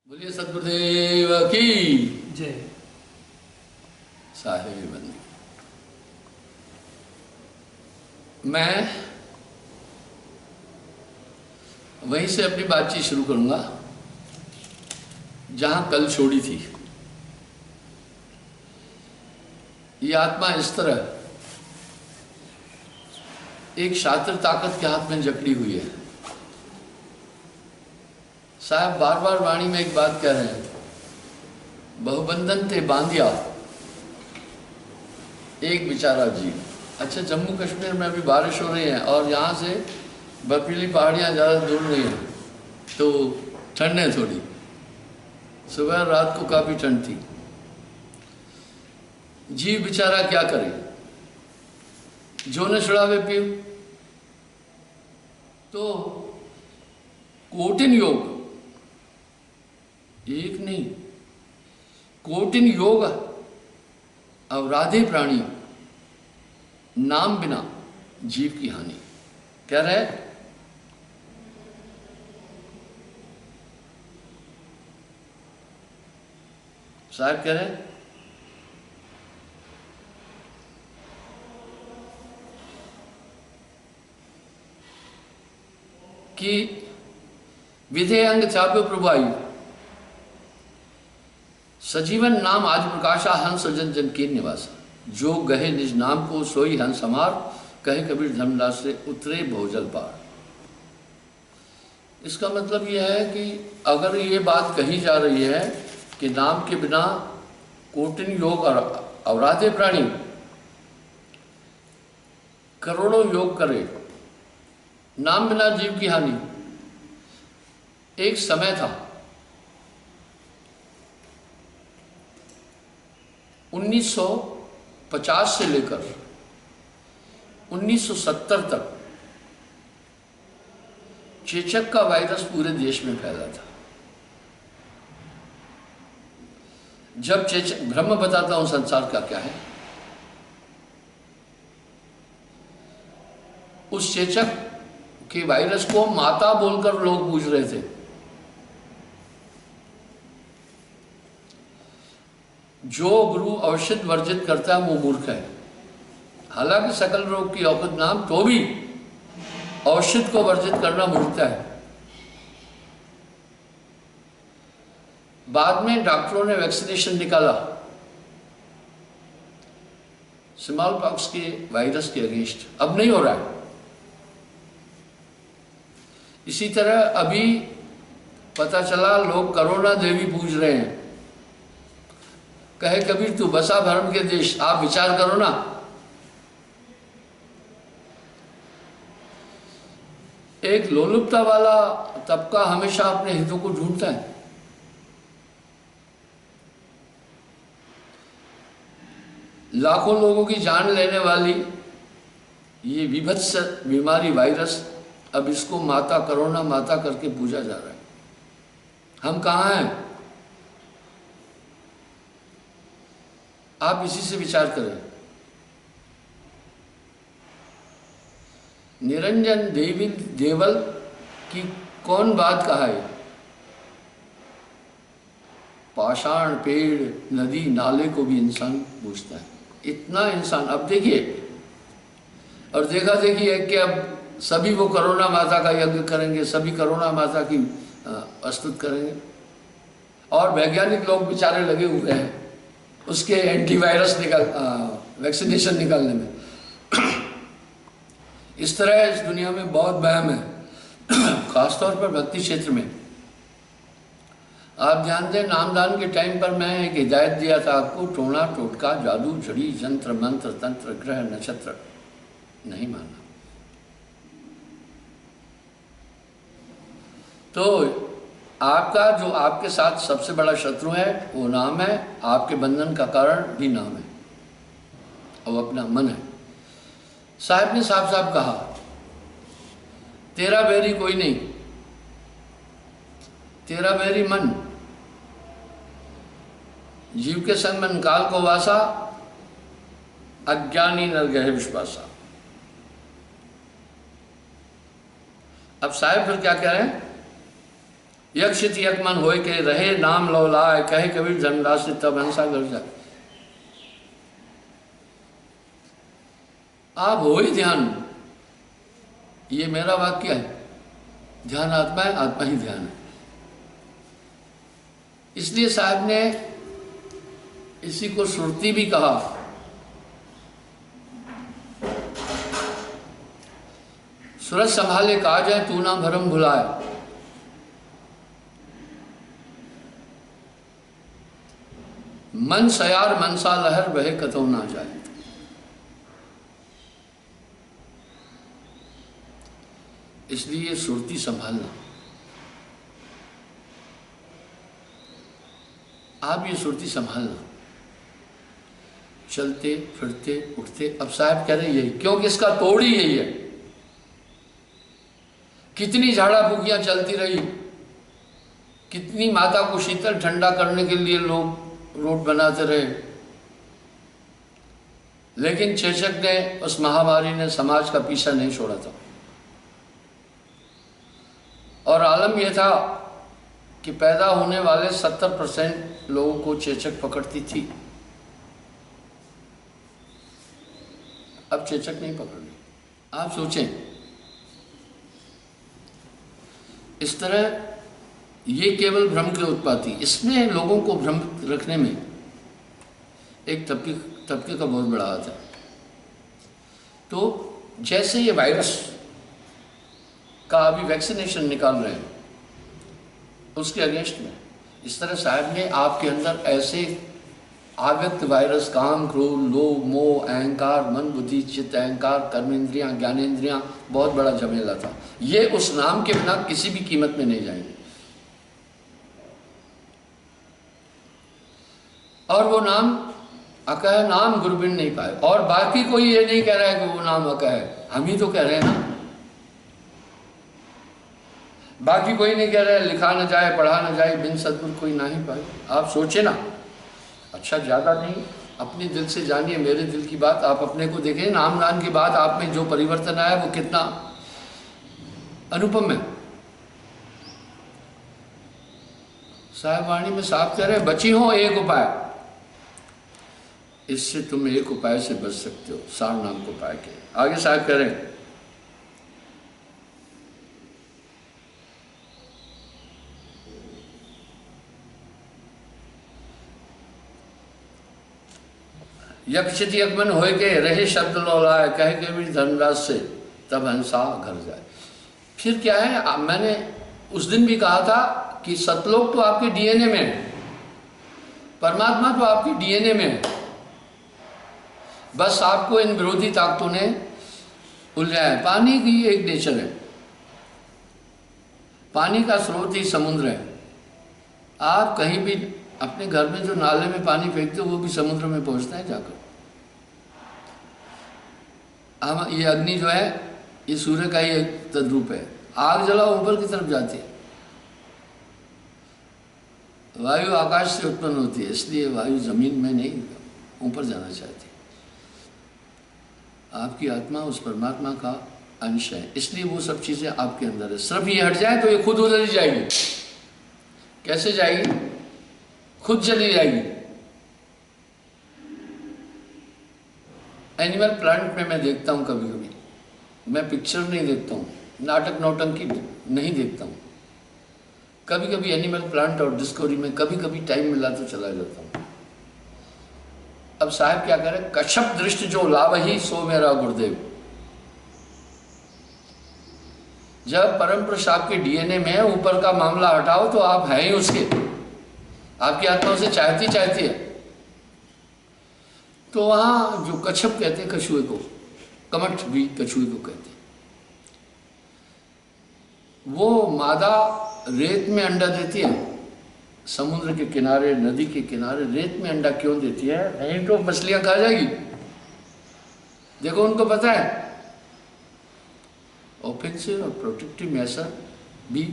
बोलिए सतगुरुदेव की जय। साहेब बंदी। मैं वहीं से अपनी बातचीत शुरू करूंगा जहां कल छोड़ी थी। ये आत्मा इस तरह एक शातिर ताकत के हाथ में जकड़ी हुई है। साहब बार बार वाणी में एक बात कह रहे हैं, बहुबंधन थे बांधिया एक बेचारा जीव। अच्छा, जम्मू कश्मीर में अभी बारिश हो रही है और यहाँ से बर्फीली पहाड़ियाँ ज़्यादा दूर नहीं हैं, तो ठंड है थोड़ी। सुबह रात को काफ़ी ठंड थी। जीव बेचारा क्या करे, जो न छुड़ावे पीव। तो कोटिन योग, एक नहीं कोटिन योग अवराधे प्राणी, नाम बिना जीव की हानि। कह रहे साहब, कह रहे कि विधेय अंग चाप्य प्रभाई सजीवन नाम आज प्रकाशा, हंस जन जन के निवासा। जो गहे निज नाम को सोई हंस हमार, कहे कबीर धर्मदास से उतरे बहुजल पार। इसका मतलब यह है कि अगर ये बात कही जा रही है कि नाम के बिना कोटिन योग और अवराधे प्राणी करोड़ों योग करे, नाम बिना जीव की हानि। एक समय था 1950 से लेकर 1970 तक चेचक का वायरस पूरे देश में फैला था। जब चेचक, ब्रह्म बताता हूं संसार का क्या है, उस चेचक के वायरस को माता बोलकर लोग पूछ रहे थे। जो गुरु औषध वर्जित करता है वो मूर्ख है। हालांकि सकल रोग की औषध नाम, तो भी औषध को वर्जित करना मूर्खता है। बाद में डॉक्टरों ने वैक्सीनेशन निकाला स्मॉल पॉक्स के वायरस के अगेंस्ट। अब नहीं हो रहा है। इसी तरह अभी पता चला लोग करोना देवी पूज रहे हैं। कहे कबीर तू बसा भरम के देश, आप विचार करो ना। एक लोलुपता वाला तबका हमेशा अपने हितों को ढूंढता है। लाखों लोगों की जान लेने वाली ये विभत्स बीमारी वायरस, अब इसको माता करोना माता करके पूजा जा रहा है। हम कहाँ हैं? आप इसी से विचार करें। निरंजन देवी देवल की कौन बात कहा है? पाषाण, पेड़, नदी, नाले को भी इंसान पूछता है। इतना इंसान। अब देखिए, और देखा देखी है कि अब सभी वो करोना माता का यज्ञ करेंगे, सभी करोना माता की प्रस्तुत करेंगे, और वैज्ञानिक लोग बेचारे लगे हुए हैं उसके एंटीवायरस वैक्सीनेशन निकालने में। इस तरह इस दुनिया में बहुत वहम है, खासतौर पर भक्ति क्षेत्र में। आप ध्यान दें, नामदान के टाइम पर मैं एक हिदायत दिया था आपको, टोना टोटका जादू जड़ी जंत्र मंत्र तंत्र ग्रह नक्षत्र नहीं मानना। तो आपका जो आपके साथ सबसे बड़ा शत्रु है वो नाम है, आपके बंधन का कारण भी नाम है, और अपना मन है। साहब ने साफ साफ कहा, तेरा बैरी कोई नहीं, तेरा बैरी मन। जीव के संग मन काल को वासा, अज्ञानी नर गहे विश्वासा। अब साहब फिर क्या कह रहे हैं? यक्षित यक मन होय के रहे नाम लौलाए, कहे कबीर धर्मदास तब हंसा कर जाए। आप हो ही ध्यान, ये मेरा वाक्य है। ध्यान आत्मा है, आत्मा ही ध्यान है। इसलिए साहब ने इसी को सुरती भी कहा। सूरज संभाले काज है, तू ना भरम भुलाए। मन सयार मनसा लहर बहे कतौ ना जाए। इसलिए सुरती संभालना। आप ये सुरती संभालना, चलते फिरते उठते। अब साहब कह रहे यही, क्योंकि इसका तोड़ ही यही है। कितनी झाड़ा फूकियां चलती रही, कितनी माता को शीतल ठंडा करने के लिए लोग रोड बनाते रहे, लेकिन चेचक ने, उस महामारी ने समाज का पीछा नहीं छोड़ा था। और आलम यह था कि पैदा होने वाले 70% लोगों को चेचक पकड़ती थी। अब चेचक नहीं पकड़ रही। आप सोचें, इस तरह ये केवल भ्रम की उत्पत्ति, इसमें लोगों को भ्रम रखने में एक तबके का बहुत बड़ा हाथ है। तो जैसे ये वायरस का अभी वैक्सीनेशन निकाल रहे हैं उसके अगेंस्ट में, इस तरह साहब ने आपके अंदर ऐसे आव्यक्त वायरस काम, क्रोध, लोभ, मोह, अहंकार, मन, बुद्धि, चित्त, अहंकार, कर्मेंद्रियां, ज्ञानेंद्रियां, बहुत बड़ा झमेला था। ये उस नाम के बिना किसी भी कीमत में नहीं जाएंगे। और वो नाम अकह नाम गुरबिन नहीं पाए। और बाकी कोई ये नहीं कह रहा है कि वो नाम अकह है, हम ही तो कह रहे हैं ना। बाकी कोई नहीं कह रहा है लिखा न जाए, पढ़ा न जाए, बिन सद्गुर कोई ना ही पाए। आप सोचे ना, अच्छा ज़्यादा नहीं, अपने दिल से जानिए, मेरे दिल की बात। आप अपने को देखें, नाम दान के बाद आप में जो परिवर्तन आया वो कितना अनुपम है। साहिब वाणी में साफ कह रहे, बची हो एक उपाय, इससे तुम एक उपाय से बच सकते हो, सार नाम को पाए के। आगे साहब कह रहे, यक्षित यकमन होय के रहे शब्द लौलाए, कहे के भी धर्मराज से तब हंसा घर जाए। फिर क्या है, मैंने उस दिन भी कहा था कि सतलोक तो आपके डीएनए में है, परमात्मा तो आपके डीएनए में है, बस आपको इन विरोधी ताकतों ने उलझाया है। पानी की एक नेचर है, पानी का स्रोत ही समुद्र है। आप कहीं भी अपने घर में जो नाले में पानी फेंकते हो वो भी समुद्र में पहुंचता है जाकर। हम ये अग्नि जो है ये सूर्य का ही एक तद्रूप है। आग जलाओ ऊपर की तरफ जाती है, वायु आकाश से उत्पन्न होती है, इसलिए वायु जमीन में नहीं ऊपर जाना चाहती। आपकी आत्मा उस परमात्मा का अंश है, इसलिए वो सब चीजें आपके अंदर है। सिर्फ ये हट जाए तो ये खुद उधर ही जाएगी। कैसे जाएगी? खुद चली जाएगी। एनिमल प्लांट में मैं देखता हूँ कभी कभी, मैं पिक्चर नहीं देखता हूँ, नाटक नौटंकी नहीं देखता हूँ। कभी कभी एनिमल प्लांट और डिस्कवरी में कभी कभी टाइम मिला तो चला जाता हूँ। अब साहब क्या कह रहे, कच्छप दृष्टि जो लावही सो मेरा गुरुदेव। जब परम पुरुष आपके डीएनए में है, ऊपर का मामला हटाओ तो आप हैं ही उसके, आपकी आत्मा उसे चाहती है। तो वहां जो कच्छप कहते हैं कछुए को, कमठ भी कछुए को कहते हैं, वो मादा रेत में अंडा देती है। समुद्र के किनारे, नदी के किनारे रेत में अंडा क्यों देती है? नहीं तो मछलियां खा जाएगी। देखो उनको पता है ऑफेंसिव और प्रोटेक्टिव मैसर भी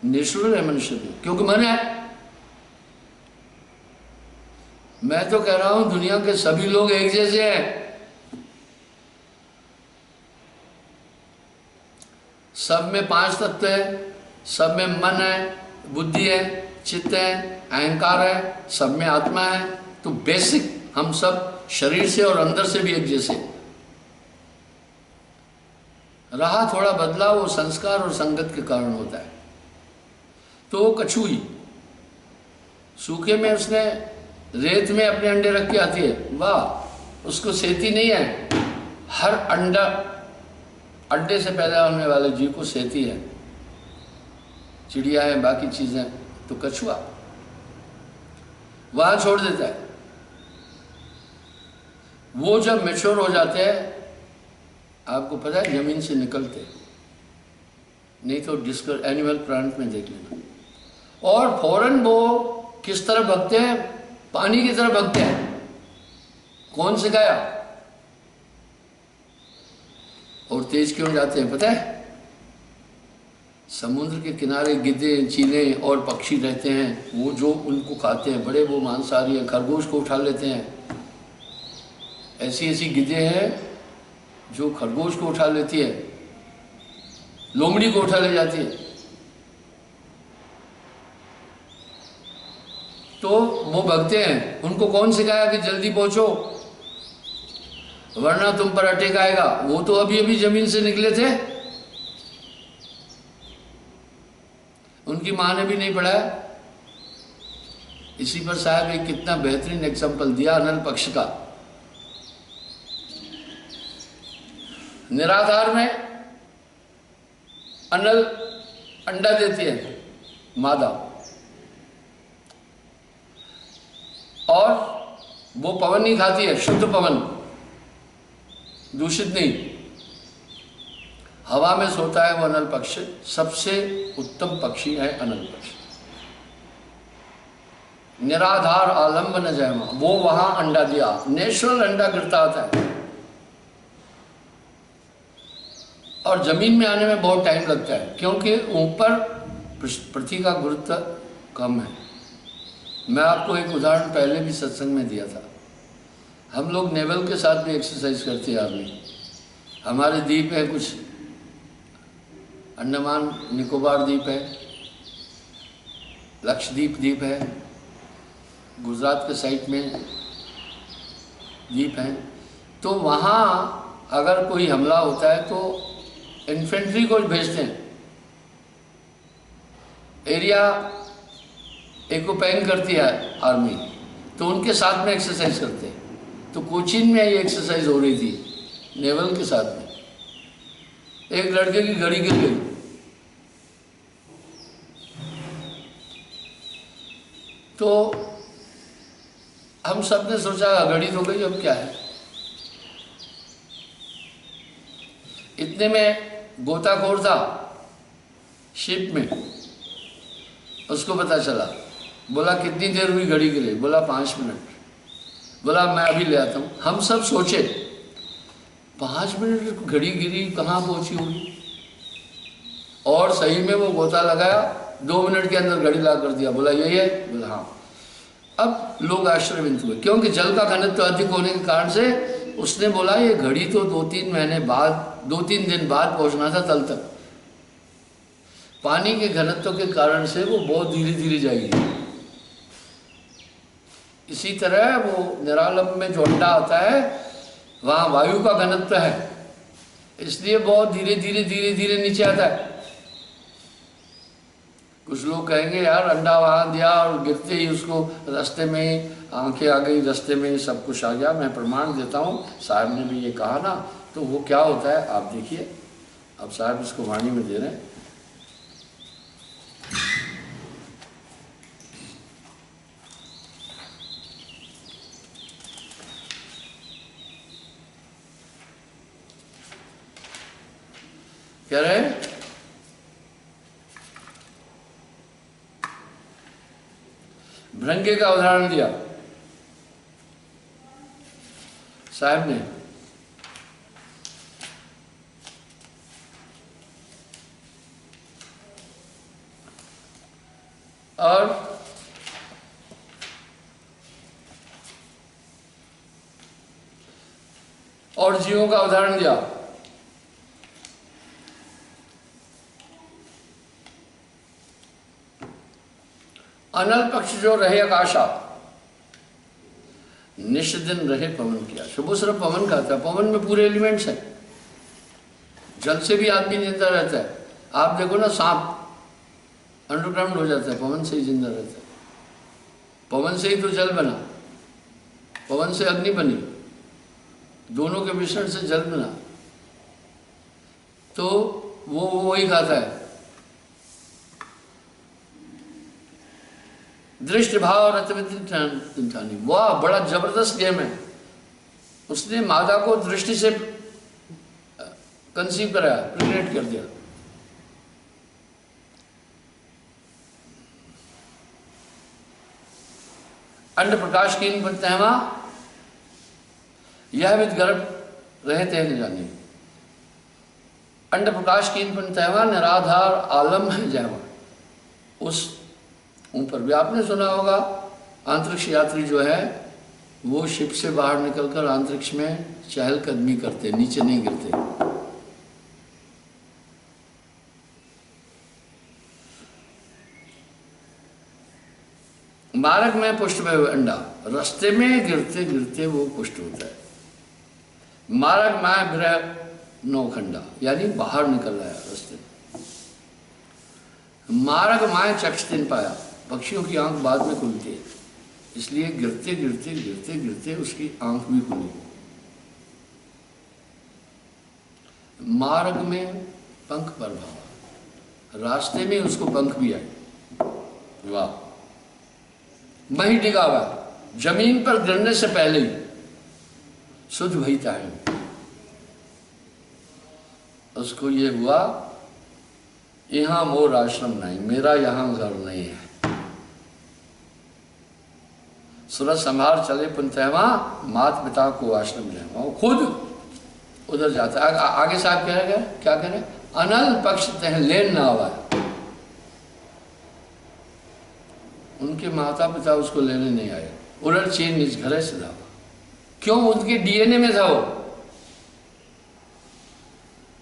नेचुरल है मनुष्य में, क्योंकि मन है। मैं तो कह रहा हूं दुनिया के सभी लोग एक जैसे हैं, सब में 5 तत्व है, सब में मन है, बुद्धि है, चित्त है, अहंकार है, सब में आत्मा है। तो बेसिक हम सब शरीर से और अंदर से भी एक जैसे। रहा थोड़ा बदलाव वो संस्कार और संगत के कारण होता है। तो वो कछुई सूखे में उसने रेत में अपने अंडे रख के आती है, वाह, उसको सेती नहीं है। हर अंडा, अंडे से पैदा होने वाले जीव को सेती है। चिड़िया है, बाकी चीजें, तो कछुआ वहां छोड़ देता है। वो जब मैच्योर हो जाते हैं, आपको पता है जमीन से निकलते, नहीं तो डिस्कवर एनिमल प्लांट में देख लेना, और फौरन वो किस तरफ भागते हैं? पानी की तरफ भागते हैं। कौन सिखाया? और तेज क्यों जाते हैं पता है? समुद्र के किनारे गिद्धे, चीले और पक्षी रहते हैं, वो जो उनको खाते हैं, बड़े वो मांसाहारी हैं, खरगोश को उठा लेते हैं। ऐसी ऐसी गिद्धे हैं जो खरगोश को उठा लेती है, लोमड़ी को उठा ले जाती है। तो वो भगते हैं। उनको कौन सिखाया कि जल्दी पहुंचो वरना तुम पर अटैक आएगा? वो तो अभी अभी जमीन से निकले थे, उनकी माँ ने भी नहीं पढ़ाया। इसी पर साहब एक कितना बेहतरीन एग्जाम्पल दिया अनल पक्ष का। निराधार में अनल अंडा देती है मादा, और वो पवन नहीं खाती है, शुद्ध पवन, दूषित नहीं। हवा में सोता है वो अनल पक्ष, सबसे उत्तम पक्षी है अनल पक्ष। निराधार आलम्ब न जयमा, वो वहां अंडा दिया, नेचुरल अंडा गिरता आता है, और जमीन में आने में बहुत टाइम लगता है, क्योंकि ऊपर पृथ्वी का गुरुत्व कम है। मैं आपको एक उदाहरण पहले भी सत्संग में दिया था। हम लोग नेवल के साथ भी एक्सरसाइज करते हैं आर्मी। हमारे द्वीप है कुछ, अंडमान निकोबार द्वीप है, लक्षद्वीप द्वीप है, गुजरात के साइड में द्वीप है। तो वहाँ अगर कोई हमला होता है तो इन्फेंट्री को भेजते हैं, एरिया एक्यूपाइंग करती है आर्मी, तो उनके साथ में एक्सरसाइज करते हैं। तो कोचीन में ये एक्सरसाइज हो रही थी नेवल के साथ में। एक लड़के की घड़ी गिर गई, तो हम सब ने सोचा घड़ी तो गई, अब क्या है। इतने में गोताखोर था शिप में, उसको पता चला। बोला कितनी देर हुई घड़ी गिरे? बोला 5 मिनट। बोला मैं अभी ले आता हूँ। हम सब सोचे 5 मिनट घड़ी गिरी, कहाँ पहुंची होगी? और सही में वो गोता लगाया, 2 मिनट के अंदर घड़ी ला कर दिया। बोला यही है? बोला हाँ। अब लोग आश्चर्यचकित हुए, क्योंकि जल का घनत्व अधिक होने के कारण से उसने बोला ये घड़ी तो 2-3 महीने बाद, 2-3 दिन बाद पहुंचना था तल तक। पानी के घनत्व के कारण से वो बहुत धीरे धीरे जाएगी। इसी तरह वो निरालंब में जो अंडा आता है वहाँ वायु का घनत्व है, इसलिए बहुत धीरे धीरे धीरे धीरे नीचे आता है। कुछ लोग कहेंगे यार अंडा वहाँ दिया और गिरते ही उसको रास्ते में आंखें आ गई, रास्ते में सब कुछ आ गया। मैं प्रमाण देता हूँ, साहब ने भी ये कहा ना। तो वो क्या होता है आप देखिए, अब साहब इसको वाणी में दे रहे हैं। कह रहे हैं भृंगे का उदाहरण दिया साहब ने। और जीवों का उदाहरण दिया। अनल पक्ष जो रहे आकाशा, निश्च दिन रहे पवन किया। शुभ सिर्फ पवन खाता है, पवन में पूरे एलिमेंट्स हैं। जल से भी आदमी जिंदा रहता है। आप देखो ना, सांप अंडरग्राउंड हो जाता है, पवन से ही जिंदा रहता है। पवन से ही तो जल बना, पवन से अग्नि बनी, दोनों के मिश्रण से जल बना, तो वो वही खाता है। दृष्टि भाव रतविंठानी, वाह बड़ा जबरदस्त गेम है। उसने मादा को दृष्टि से कंसीव कराया, प्रेग्नेंट कर दिया। अंड प्रकाश की तहमा यह विद गर्भ रहे थे न जाने। अंड प्रकाश की तहमा निराधार आलम है जहवा। उस ऊपर भी आपने सुना होगा, अंतरिक्ष यात्री जो है वो शिप से बाहर निकलकर अंतरिक्ष में चहलकदमी करते, नीचे नहीं गिरते। मार्ग में पुष्ट में अंडा, रास्ते में गिरते गिरते वो पुष्ट होता है। मार्ग में ग्रह नौखंडा, यानी बाहर निकल रहा है रास्ते में। मार्ग माए चक्ष दिन पाया, पक्षियों की आंख बाद में खुलती है, इसलिए गिरते गिरते गिरते गिरते उसकी आंख भी खुली। मार्ग में पंख पर भावा, रास्ते में उसको पंख भी आए। वाह, वही डिगा हुआ, जमीन पर गिरने से पहले ही शुद्ध भईता है। उसको ये हुआ, यहां मोर आश्रम नहीं, मेरा यहां घर नहीं है। सूरज संभार चले पुनतहवा, मात पिता को आश्रम ले। वो खुद उधर जाता है। आगे साहब कह रहे, क्या कह रहे, अनल पक्ष तह लेन ना हुआ। उनके माता पिता उसको लेने नहीं आए। उड़र चीन निज घरे से था, क्यों? उनके डीएनए में था वो।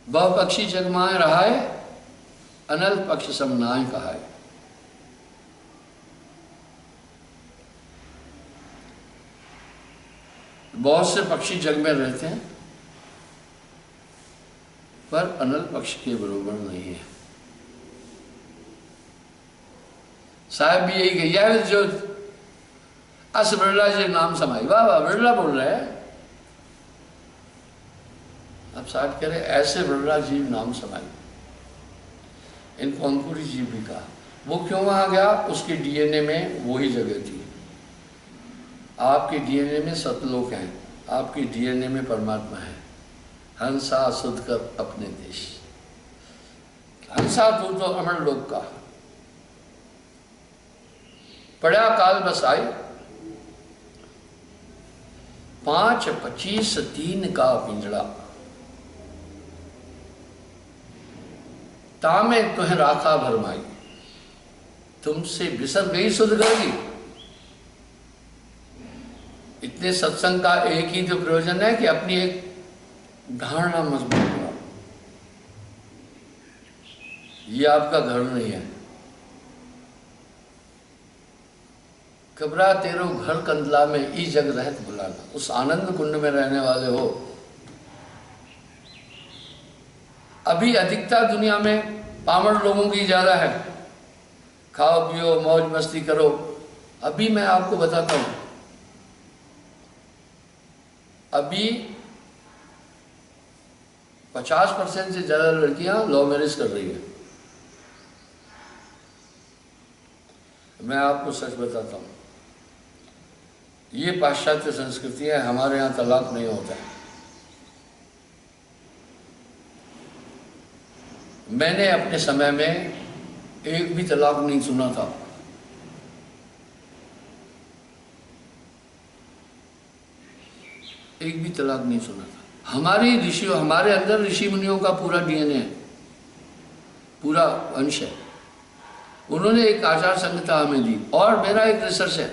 वह पक्षी जगमाए रहा है, अनल पक्ष समनाय कहा है। बहुत से पक्षी जग में रहते हैं, पर अनल पक्ष के बरोबर नहीं है। साहब भी यही कही, यह जो अस बिरला जी नाम समाई। वाह वाह, बिरला बोल रहे हैं। अब साहब कह रहे ऐसे बिरला जीव नाम समाई। इनको अंकुरी जीव भी कहा। वो क्यों वहां गया? उसके डीएनए में वही जगह थी। आपके डीएनए में सतलोक है, आपके डीएनए में परमात्मा है। हंसा सुध कर अपने देश, हंसा तू तो अमर लोक का। पड़ा काल बस आई, 5, 25, 3 का पिंजड़ा। तामे तुह राखा भरमाई, तुमसे बिसर गई सुध गई। इतने सत्संग का एक ही तो प्रयोजन है कि अपनी एक धारणा मजबूत करो। ये आपका घर नहीं है। कबरा तेरो घर कंदला में ई जग रहत बुलाना। उस आनंद कुंड में रहने वाले हो। अभी अधिकता दुनिया में पामर लोगों की ज्यादा है। खाओ पियो मौज मस्ती करो। अभी मैं आपको बताता हूं, अभी 50% से ज्यादा लड़कियां लव मैरिज कर रही है। मैं आपको सच बताता हूं, ये पाश्चात्य संस्कृति है। हमारे यहाँ तलाक नहीं होता है। मैंने अपने समय में एक भी तलाक नहीं सुना था। एक भी तलाक नहीं सुना था। हमारे ऋषियों, हमारे अंदर ऋषि मुनियों का पूरा डीएनए है, पूरा अंश है। उन्होंने एक आचार संहिता हमें दी। और मेरा एक रिसर्च है,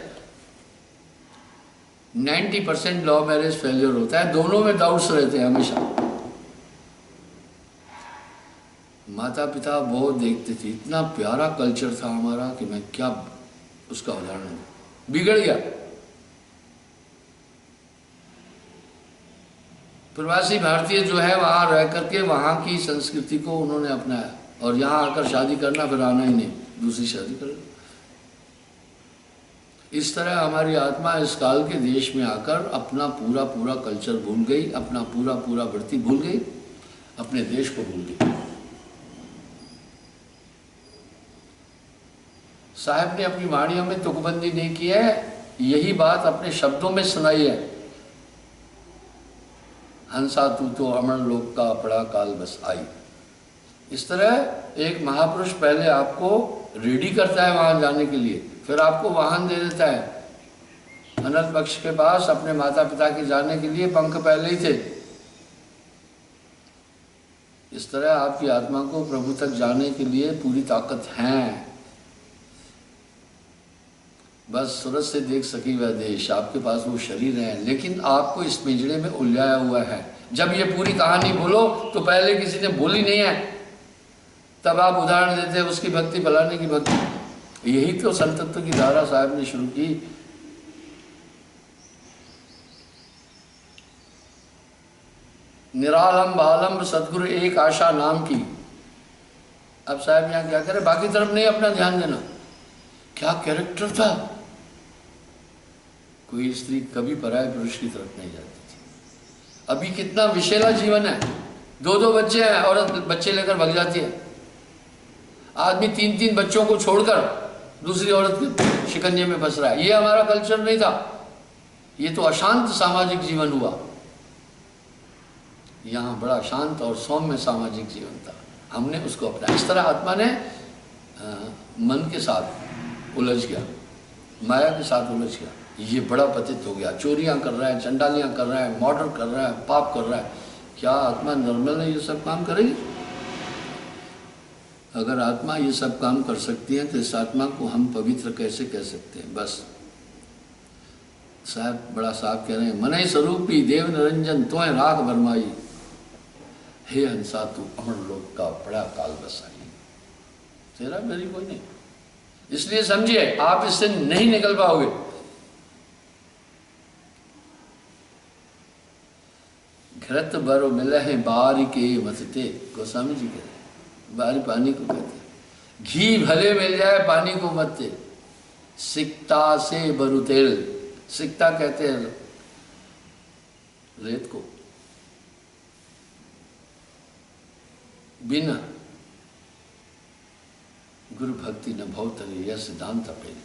90% लव मैरिज फेलियर होता है। दोनों में डाउट्स रहते हैं हमेशा। माता पिता बहुत देखते थे। इतना प्यारा कल्चर था हमारा कि मैं क्या उसका उदाहरण बिगड़ गया। प्रवासी भारतीय जो है वहाँ रह करके वहाँ की संस्कृति को उन्होंने अपनाया, और यहाँ आकर शादी करना फिर आना ही नहीं, दूसरी शादी कर। इस तरह हमारी आत्मा इस काल के देश में आकर अपना पूरा पूरा कल्चर भूल गई, अपना पूरा पूरा वृत्ति भूल गई, अपने देश को भूल गई। साहब ने अपनी वाणियों में तुकबंदी नहीं की है, यही बात अपने शब्दों में सुनाई है। हंसा तू तो अमर लोक का पड़ा काल बस आई। इस तरह एक महापुरुष पहले आपको रेडी करता है वहां जाने के लिए, फिर आपको वाहन दे देता है। अनंत पक्ष के पास अपने माता पिता के जाने के लिए पंख पहले ही थे। इस तरह आपकी आत्मा को प्रभु तक जाने के लिए पूरी ताकत है। बस सूरज से देख सकी वह देश, आपके पास वो शरीर है, लेकिन आपको इस पिंजड़े में उलझाया हुआ है। जब ये पूरी कहानी बोलो तो पहले किसी ने बोली नहीं है, तब आप उदाहरण देते हैं उसकी भक्ति फलाने की भक्ति। यही तो संतत्व की धारा साहब ने शुरू की। निरालंब आलंब सदगुरु एक आशा नाम की। अब साहब यहाँ क्या करे, बाकी तरफ नहीं अपना ध्यान देना। क्या कैरेक्टर था। कोई स्त्री कभी पराये पुरुष की तरफ नहीं जाती थी। अभी कितना विशेला जीवन है, दो दो बच्चे हैं, औरत बच्चे लेकर भाग जाती है। आदमी तीन तीन बच्चों को छोड़कर दूसरी औरत के शिकंजे में फंस रहा है। ये हमारा कल्चर नहीं था, ये तो अशांत सामाजिक जीवन हुआ। यहाँ बड़ा शांत और सौम्य सामाजिक जीवन था, हमने उसको अपनाया। इस तरह आत्मा ने मन के साथ उलझ गया, माया के साथ उलझ गया। ये बड़ा पतित हो गया, चोरियां कर रहा है, चंडालियां कर रहा है, मर्डर कर रहा है, पाप कर रहा है। क्या आत्मा नॉर्मल है ये सब काम करेगी? अगर आत्मा ये सब काम कर सकती है तो इस आत्मा को हम पवित्र कैसे कह सकते हैं? बस साहब बड़ा साहब कह रहे हैं, मनई स्वरूपी देव निरंजन तोय राख बरमाई, हे हंसा तू अमर लोक का बड़ा काल बसाई। तेरा मेरी कोई नहीं। इसलिए समझिए आप इससे नहीं निकल पाओगे। घृत बरो मिले हैं बारी के मतते, गोस्वामी जी कहते हैं, बारी पानी को कहते हैं। घी भले मिल जाए पानी को मत्ते, सिकता से बरु तेल। सिकता कहते हैं रेत को। बिना गुरु भक्ति न भवतरी, यह सिद्धांत अपेल।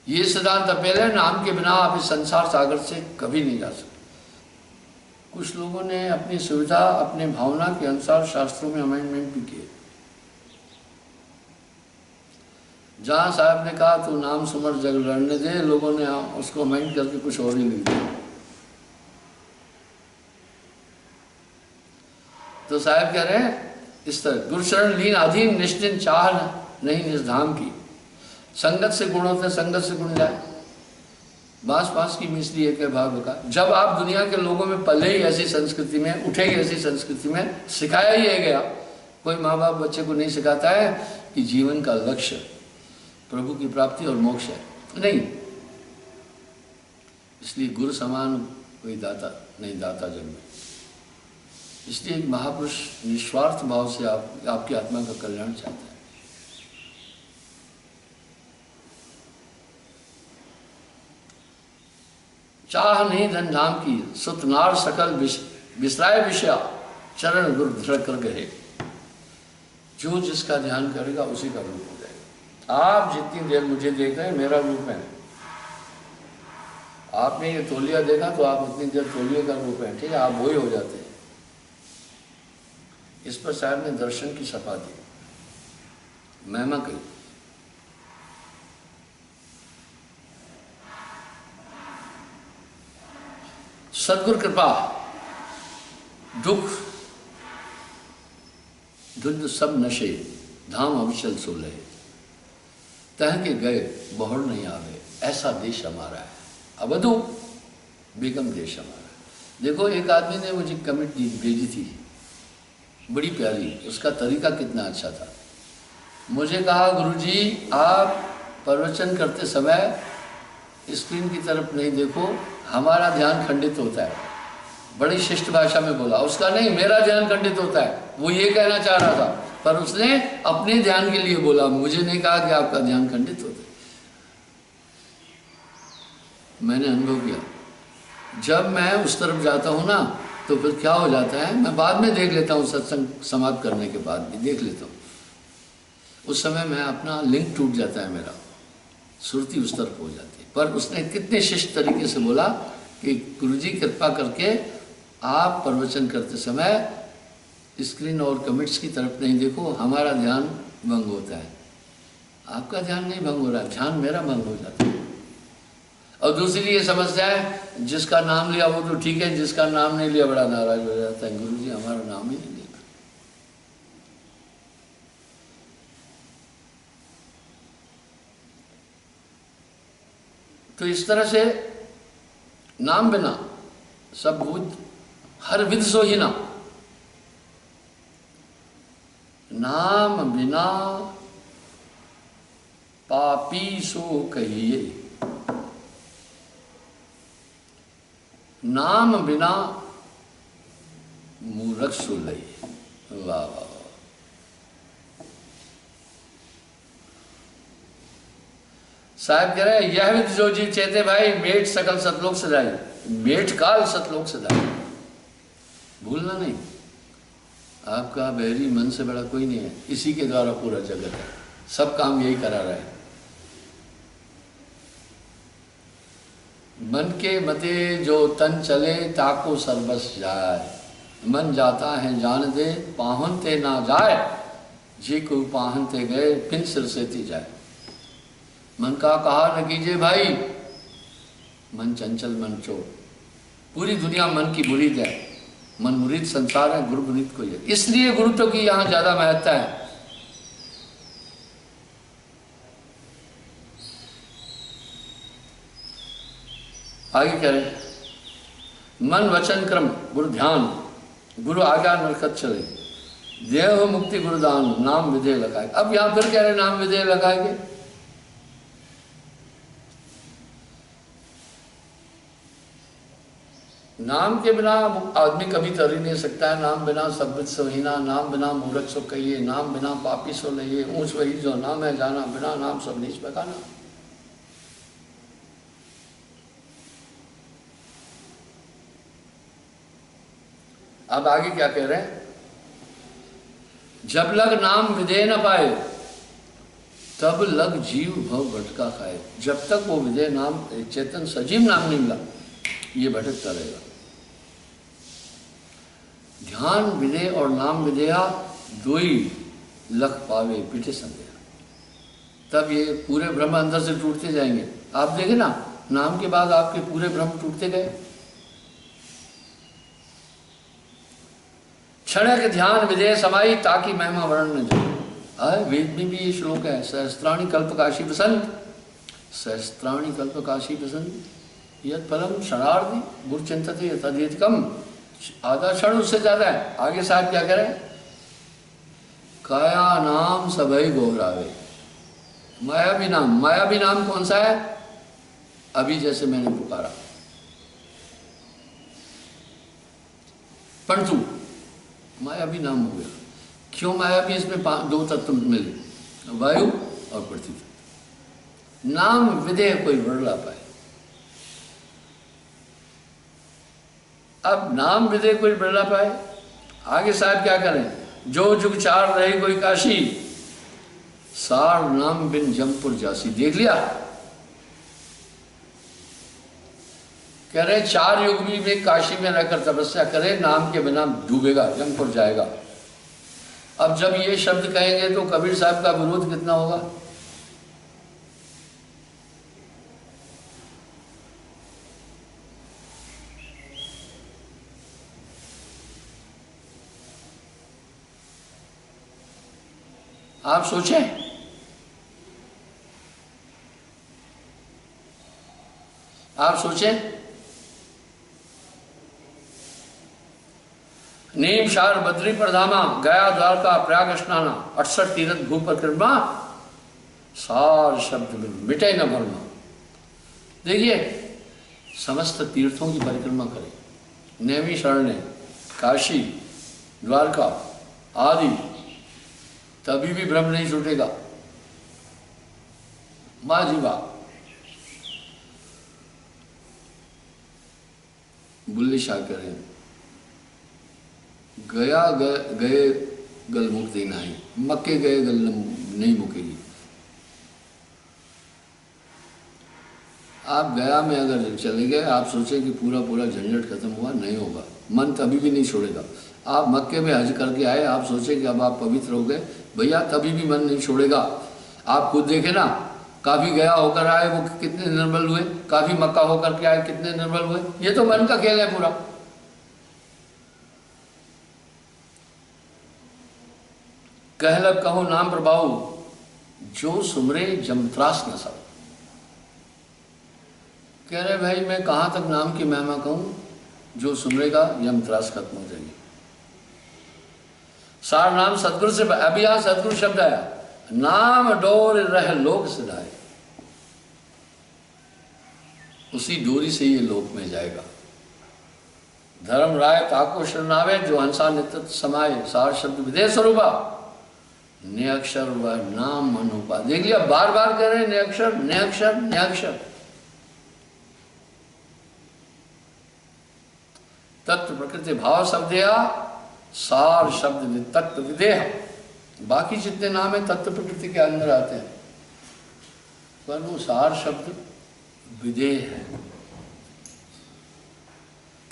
ये सिद्धांत अपेल है, नाम के बिना आप इस संसार सागर से कभी नहीं जा सकते। कुछ लोगों ने अपनी सुविधा, अपने भावना के अनुसार शास्त्रों में अमेंडमेंट भी किए। जहां साहब ने कहा तू नाम सुमर जग लड़ने दे, लोगों ने उसको अमेंड करके कुछ और ही लिख दिया। तो साहब कह रहे हैं इस तरह, गुरुशरण लीन अधीन निश्चिन चाह नहीं निधाम की। संगत से गुण होते, संगत से गुण जाए। बांस बांस की मिसरी एक है भाव का। जब आप दुनिया के लोगों में पले ही ऐसी संस्कृति में, उठे ही ऐसी संस्कृति में, सिखाया ही है गया। कोई माँ बाप बच्चे को नहीं सिखाता है कि जीवन का लक्ष्य प्रभु की प्राप्ति और मोक्ष है, नहीं। इसलिए गुरु समान कोई दाता नहीं, दाता जग में। इसलिए एक महापुरुष निस्वार्थ भाव से आपकी आत्मा का कल्याण चाहता है। चाह नहीं धन धाम की, सुतनार सकल विसराय विषया, चरण गुरु धड़ कर गए। जो जिसका ध्यान करेगा उसी का रूप हो जाएगा। आप जितनी देर मुझे देख रहे हैं मेरा रूप है। आपने ये तौलिया देखा तो आप उतनी देर तौलिया का रूप है, ठीक है, आप वही हो जाते हैं। इस पर साहब ने दर्शन की सफा दी, महिमा कही। सद्गुरु कृपा दुख धुंध सब नशे, धाम अविचल सोले, तह के गए बहुर नहीं आवे, ऐसा देश हमारा है। अवधु बेगम देश हमारा है। देखो एक आदमी ने मुझे कमेंट भेजी थी, बड़ी प्यारी, उसका तरीका कितना अच्छा था। मुझे कहा गुरुजी आप प्रवचन करते समय स्क्रीन की तरफ नहीं देखो, हमारा ध्यान खंडित होता है। बड़ी शिष्ट भाषा में बोला, उसका नहीं मेरा ध्यान खंडित होता है, वो ये कहना चाह रहा था, पर उसने अपने ध्यान के लिए बोला, मुझे नहीं कहा कि आपका ध्यान खंडित होता है। मैंने अनुभव किया, जब मैं उस तरफ जाता हूँ ना तो फिर क्या हो जाता है, मैं बाद में देख लेता हूँ, सत्संग समाप्त करने के बाद भी देख लेता हूँ, उस समय मैं अपना लिंक टूट जाता है, मेरा सुरती उस तरफ हो जाती है। पर उसने कितने शिष्ट तरीके से बोला कि गुरुजी कृपा करके आप प्रवचन करते समय स्क्रीन और कमेंट्स की तरफ नहीं देखो, हमारा ध्यान भंग होता है। आपका ध्यान नहीं भंग हो रहा है, ध्यान मेरा भंग हो जाता है। और दूसरी ये समस्या है, जिसका नाम लिया वो तो ठीक है, जिसका नाम नहीं लिया बड़ा नाराज हो जाता है, गुरुजी हमारा नाम ही नहीं लिया। तो इस तरह से नाम बिना सब भूत हर विध सो ही ना, नाम बिना पापी सो कहिए, नाम बिना मूर्ख सो लइए। वाह वाह। साहब कह रहे हैं यह विध जो जीव चेते भाई, मेट सकल सतलोक सजाई, मेट काल सतलोक सजाई। भूलना नहीं, आपका बहरी मन से बड़ा कोई नहीं है, इसी के द्वारा पूरा जगत है, सब काम यही करा रहा है। मन के मते जो तन चले ताको सर्वस जाए, मन जाता है जान दे पाहन ते ना जाए, जी को पाहन ते गए फिन सिर से ती जाए। मन का कहा न कीजिए भाई, मन चंचल मन चोर, पूरी दुनिया मन की मुरीद है, मन मुरीद संसार है, गुरु मुरीद कोई है, इसलिए गुरुत्व की यहाँ ज्यादा महत्ता है। आगे कह रहे मन वचन क्रम गुरु ध्यान, गुरु आज्ञा नरकत चले, देह मुक्ति गुरुदान, नाम विधेय लगाए। अब यहां फिर कह रहे नाम विधेय लगाएंगे। नाम के बिना आदमी कभी तर ही नहीं सकता है, नाम बिना सब सोहीना, नाम बिना मूर्ख सो कहिए, नाम बिना पापी सो लइए, ऊंच वही जो नाम है जाना, बिना नाम सब नीच बगाना। अब आगे क्या कह रहे हैं, जब लग नाम विधेय न पाए तब लग जीव भव भटका खाए। जब तक वो विधेय नाम चेतन सजीव नाम नहीं मिला, ये भटकता रहेगा। ध्यान विधेय और नाम विधेया दो ही लख पावे पीठे संदेह, तब ये पूरे ब्रह्म अंदर से टूटते जाएंगे। आप देखें ना, नाम के बाद आपके पूरे ब्रह्म टूटते गए। क्षणिक ध्यान विधेय समाई ताकि महिमा वर्ण न जाए। वेद में भी ये श्लोक है, सहस्त्राणी कल्पकाशी बसंत, सहस्त्राणी कल्पकाशी बसंत यद फलम क्षणार्धि गुरु चिंतते यथाधिक कम, आधा क्षण उससे ज्यादा है। आगे साहब क्या करें, काया नाम सबई गोहरावे, मायावी नाम। मायावी नाम कौन सा है, अभी जैसे मैंने पुकारा, परंतु मायावी नाम हो गया। क्यों मायावी, इसमें दो तत्व मिले, वायु और पृथ्वी। नाम विधेय कोई वर्णला पाए। अब नाम विधेय कोई वर्णला पाए, आगे साहब क्या करें, जो जुग चार रहे कोई काशी, सार नाम बिन जमपुर जासी। देख लिया, कह रहे चार युग भी में काशी में रहकर तपस्या करे, नाम के बिना डूबेगा, जमपुर जाएगा। अब जब ये शब्द कहेंगे तो कबीर साहब का विरोध कितना होगा। आप सोचें, आप सोचें, नीम शार बद्री प्रधामा, गया द्वारका प्रयाग स्नाना, 68 तीर्थ भू परिक्रमा, सार शब्द में मिटे न भरमा। देखिए समस्त तीर्थों की परिक्रमा करें, नैमी शरण, काशी, द्वारका आदि, तभी भी भ्रम नहीं छूटेगा। वाह जी वाह। बुल्ले शाह करें, गया गए गल मुक्ति नहीं, मक्के गए गल नहीं मुकेगी। आप गया में अगर चले गए, आप सोचें कि पूरा पूरा झंझट खत्म हुआ, नहीं होगा। मन तभी भी नहीं छोड़ेगा। आप मक्के में हज करके आए, आप सोचें कि अब आप पवित्र हो गए, भैया तभी भी मन नहीं छोड़ेगा। आप खुद देखें ना, काफी गया होकर आए वो कितने निर्मल हुए, काफी मक्का होकर के आए कितने निर्मल हुए। ये तो मन का खेल है पूरा। कहलब कहो नाम प्रभाव, जो सुमरे जमत्रास न सब। कह रहे भाई मैं कहाँ तक नाम की महिमा कहूँ, जो सुमरेगा यमत्रास खत्म हो जाएगी। सार नाम सतगुरु से, अभी यहाँ सतगुरु शब्द आया, नाम डोर रह लोक सिधाए, उसी डोरी से ये लोक में जाएगा। धर्म राय ताको शरणावे, जो हंसा नित्य समाये, सार शब्द विदेह स्वरूपा, ने अक्षर व नाम मनोपा। देख लिया, बार बार कह रहे ने अक्षर ने अक्षर ने अक्षर। तत्व प्रकृति भाव शब्दया, सार शब्द तत्व विदेह। बाकी जितने नाम है तत्व प्रकृति के अंदर आते हैं, पर वो सार शब्द विदेह है।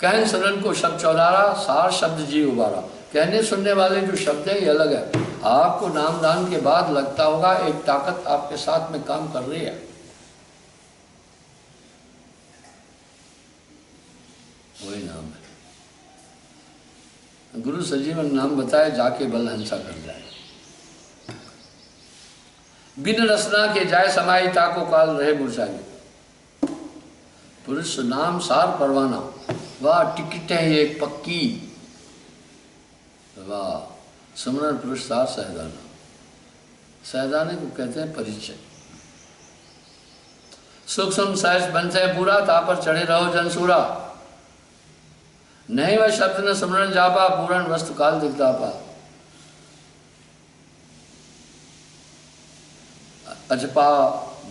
कहन सरन को शब्द चौधारा, सार शब्द जीव उबारा। कहने सुनने वाले जो शब्द है ये अलग है। आपको नाम दान के बाद लगता होगा एक ताकत आपके साथ में काम कर रही है, वही नाम है। गुरु सजीवन नाम बताए, जाके बल हंसा कर जाए। बिन रसना के जाय समाई, ताको काल रहे मुरझाई। पुरुष नाम सार परवाना, वाह टिकट है ये एक पक्की, वाह सुमरन पुरुष सार सहदाना। सहदाने को कहते हैं परिचय। सूक्ष्म सहज बंस है पूरा, तापर चढ़े रहो जनसूरा। नहीं वह शब्द न सुमरन जापा, पूरण वस्तु काल दिखता पा। अजपा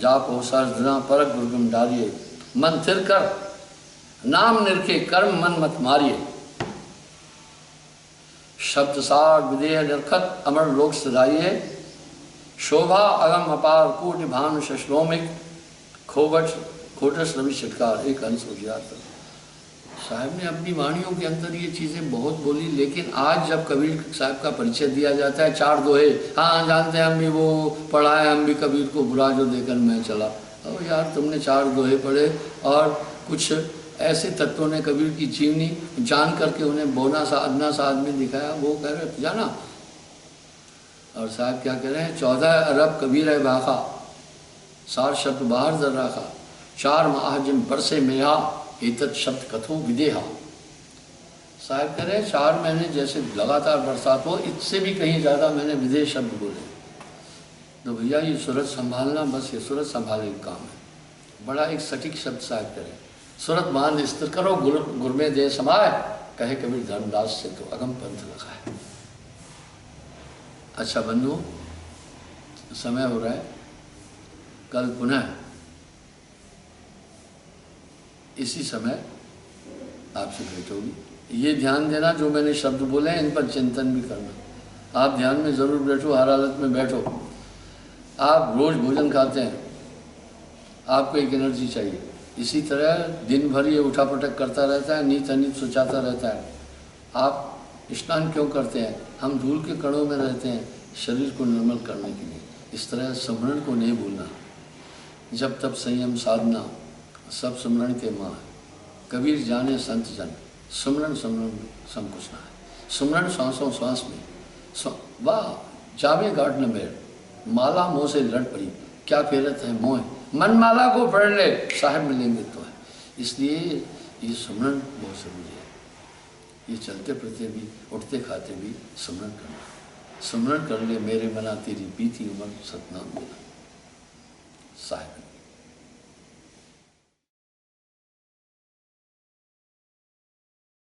जापो सरधना परक गुरगुम डारिये, मन थिर कर नाम निरखे, कर्म मन मत मारिये। शब्द सार विदेह निरखत, अमर लोक सदाइये। शोभा अगम अपार, कोटि भानु शश्रोमिक, खोबट खोटस रवि छिटकार, एक अंश उजियार। साहब ने अपनी वाणियों के अंदर ये चीज़ें बहुत बोली, लेकिन आज जब कबीर साहब का परिचय दिया जाता है, 4 दोहे, हाँ जानते हैं हम भी, वो पढ़ा है हम भी कबीर को, बुरा जो देकर मैं चला। अब यार तुमने 4 दोहे पढ़े और कुछ ऐसे तत्वों ने कबीर की जीवनी जान करके उन्हें बोना सा अदना सा आदमी दिखाया। वो कह रहे जाना, और साहब क्या कह रहे हैं, 14 अरब कबीर है बाखा, सार शब्द बाहर दर रखा, 4 माह जिम बरसे मेहा, एतत् शब्द कथो विदेहा। साहब कह रहे हैं 4 महीने जैसे लगातार बरसात हो, इससे भी कहीं ज़्यादा मैंने विदेह शब्द बोले। तो भैया ये सूरत संभालना, बस ये सूरत संभालने का काम है। बड़ा एक सटीक शब्द साहब करें, सूरत मान स्थिर करो, गुर में दे समाए, कहे कबीर धर्मदास से तो अगम पंथ लगा है। अच्छा बंधु, समय हो रहा है, कल पुनः इसी समय आपसे भेंट होगी। ये ध्यान देना जो मैंने शब्द बोले हैं इन पर चिंतन भी करना। आप ध्यान में ज़रूर बैठो, हर हालत में बैठो। आप रोज़ भोजन खाते हैं, आपको एक एनर्जी चाहिए। इसी तरह दिन भर ये उठापटक करता रहता है, नीत अनित सोचाता रहता है। आप स्नान क्यों करते हैं? हम धूल के कणों में रहते हैं शरीर को निर्मल करने के लिए। इस तरह स्मरण को नहीं भूलना। जब तब संयम साधना, सब स्मरण के माँ है। कबीर जाने संत जन, सुमरन सुमरन सब कुछ ना है। सुमरन श्वासों श्वास में, वाह जावे गाट न मेर, माला मोह से लड़ पड़ी, क्या फेरत है मोह, मन माला को पढ़ ले, साहिब मिलेंगे तो है। इसलिए ये सुमरन बहुत जरूरी है। ये चलते फिरते भी, उठते खाते भी सिमरन करना। सिमरन कर ले मेरे मना तेरी बीती उम्र सतनाम मिला। साहिब